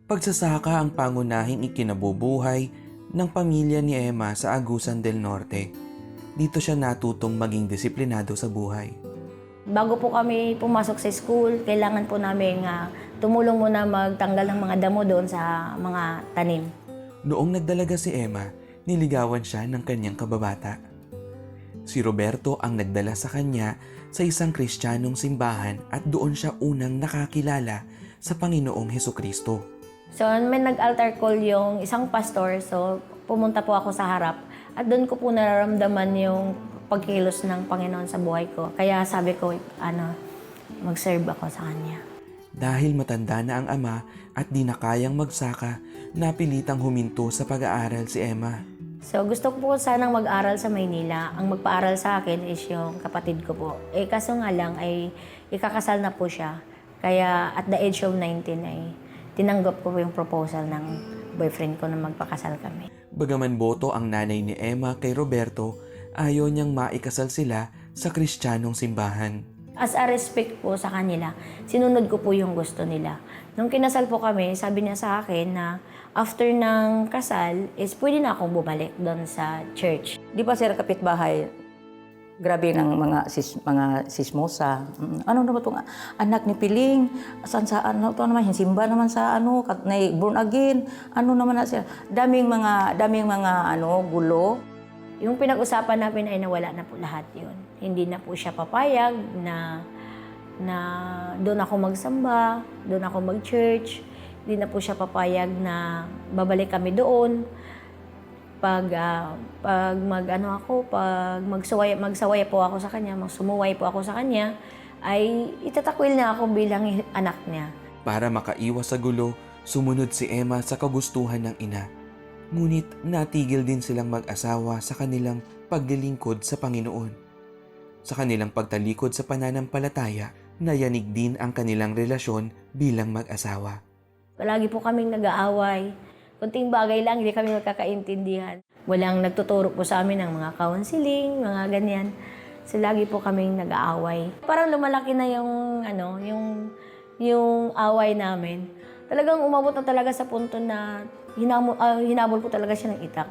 Pagsasaka ang pangunahing ikinabubuhay ng pamilya ni Emma sa Agusan del Norte. Dito siya natutong maging disiplinado sa buhay. Bago po kami pumasok sa school, kailangan po namin tumulong muna magtanggal ng mga damo doon sa mga tanim. Noong nagdalaga si Emma, niligawan siya ng kanyang kababata. Si Roberto ang nagdala sa kanya sa isang Kristiyanong simbahan at doon siya unang nakakilala sa Panginoong Hesukristo. So may nag-altar call yung isang pastor, so pumunta po ako sa harap at doon ko po nararamdaman yung pagkilos ng Panginoon sa buhay ko. Kaya sabi ko, mag-serve ako sa Kanya. Dahil matanda na ang ama at di na kayang magsaka, napilitang huminto sa pag-aaral si Emma. So gusto ko po sanang mag-aral sa Maynila. Ang magpaaral sa akin is yung kapatid ko po. Kaso nga lang ay ikakasal na po siya. Kaya at the age of 19 ay tinanggap ko po yung proposal ng boyfriend ko na magpakasal kami. Bagaman boto ang nanay ni Emma kay Roberto, ayaw niyang maikasal sila sa Kristiyanong simbahan. As a respect po sa kanila, sinunod ko po yung gusto nila. Nung kinasal po kami, sabi niya sa akin na after ng kasal is pwede na akong bumalik doon sa church. Di ba sir, kapitbahay, grabe ng mga sismosa. Ano naman itong anak ni Piling? Saan sa ano to naman? Simba naman sa ano? Born again? Ano naman na siya? Daming mga gulo. Yung pinag-usapan namin ay nawala na po lahat yun. Hindi na po siya papayag na doon ako magsamba, doon ako mag-church. Hindi na po siya papayag na babalik kami doon. Pag magsaway po ako sa kanya, magsumuway po ako sa kanya, ay itatakwil na ako bilang anak niya. Para makaiwas sa gulo, sumunod si Emma sa kagustuhan ng ina. Ngunit natigil din silang mag-asawa sa kanilang paglilingkod sa Panginoon. Sa kanilang pagtalikod sa pananampalataya, nayanig din ang kanilang relasyon bilang mag-asawa. Palagi po kaming nag-aaway. Kunting bagay lang, hindi kami magkakaintindihan. Walang nagtuturo po sa amin ng mga counseling, mga ganyan. So lagi po kaming nag-aaway. Parang lumalaki na yung away namin. Talagang umabot na talaga sa punto na hinabol ko talaga siya ng itak.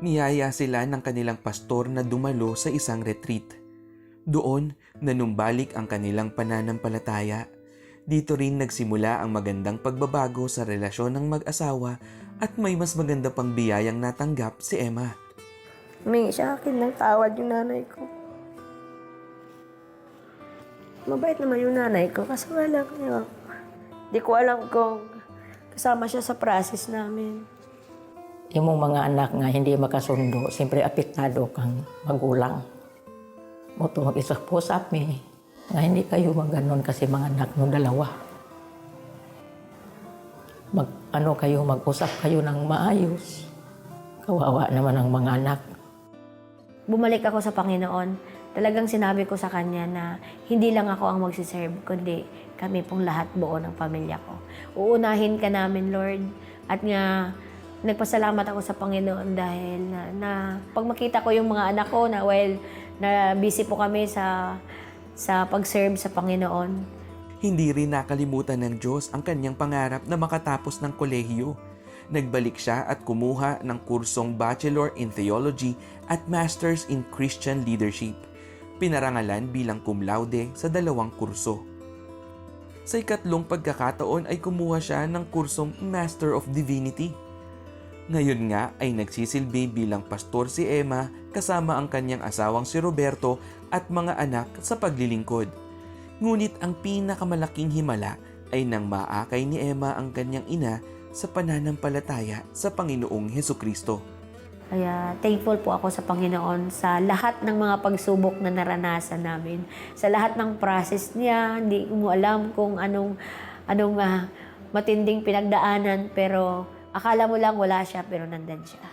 Niyaya sila ng kanilang pastor na dumalo sa isang retreat. Doon, nanumbalik ang kanilang pananampalataya. Dito rin nagsimula ang magandang pagbabago sa relasyon ng mag-asawa at may mas maganda pang biyayang natanggap si Emma. Humingi siya akin ng tawad yung nanay ko. Mabait naman yung nanay ko, kasi wala ko. Di ko alam kung kasama siya sa process namin. Yung mga anak nga hindi makasundo, siyempre apektado kang magulang. Moto mag-isa po sa amin, nga hindi kayo maganon kasi mga anak no dalawa. Mag-usap kayo ng maayos. Kawawa naman ang mga anak. Bumalik ako sa Panginoon. Talagang sinabi ko sa Kanya na hindi lang ako ang magsiserve, kundi kami pong lahat buo ng pamilya ko. Uunahin ka namin, Lord. At nga, nagpasalamat ako sa Panginoon dahil na pag makita ko yung mga anak ko na while na busy po kami sa pag-serve sa Panginoon. Hindi rin nakalimutan ng Diyos ang kanyang pangarap na makatapos ng kolehiyo. Nagbalik siya at kumuha ng kursong Bachelor in Theology at Masters in Christian Leadership. Pinarangalan bilang cum laude sa 2 kurso. Sa ikatlong pagkakataon ay kumuha siya ng kursong Master of Divinity. Ngayon nga ay nagsisilbi bilang pastor si Emma kasama ang kanyang asawang si Roberto at mga anak sa paglilingkod. Ngunit ang pinakamalaking himala ay nang maakay ni Emma ang kanyang ina sa pananampalataya sa Panginoong Hesukristo. Kaya thankful po ako sa Panginoon sa lahat ng mga pagsubok na naranasan namin. Sa lahat ng process niya, hindi mo alam kung anong matinding pinagdaanan, pero akala mo lang wala siya, pero nandun siya.